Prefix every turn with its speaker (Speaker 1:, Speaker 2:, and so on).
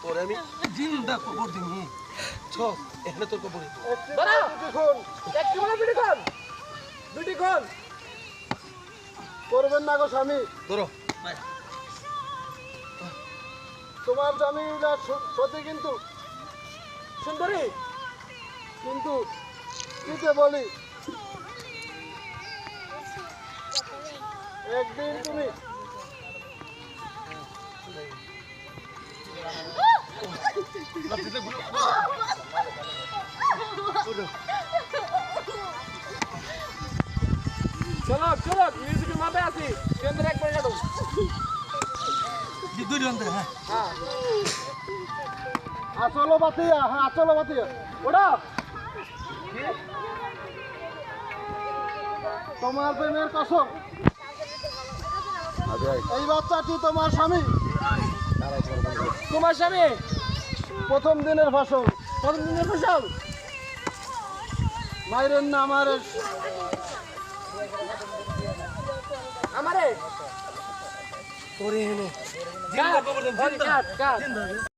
Speaker 1: তোরে আমি জিন্দা কবর দিমু চল এখানে তোর কবর দিই
Speaker 2: দাঁড়া একটু বলে বিটি কোন করবেন না গো স্বামী
Speaker 1: ধরো
Speaker 2: তোমার স্বামী সত্যি কিন্তু সুন্দরী কিন্তু কিতে বলি একদিন তুমি চলো চলো মিউজিকের মাপে আছি কেন্দ্র একবার কাটো
Speaker 1: দুই ঘন্টা হ্যাঁ
Speaker 2: হ্যাঁ আসলো বাতিয়া হ্যাঁ আসলো বাতিয়া ওটা তোমার প্রেমের কসম এই বাচ্চাটি তোমার স্বামী তোমার স্বামী প্রথম দিনের ফসল মাইরেন না আমারে
Speaker 1: তোরে এনে
Speaker 2: জিন্দা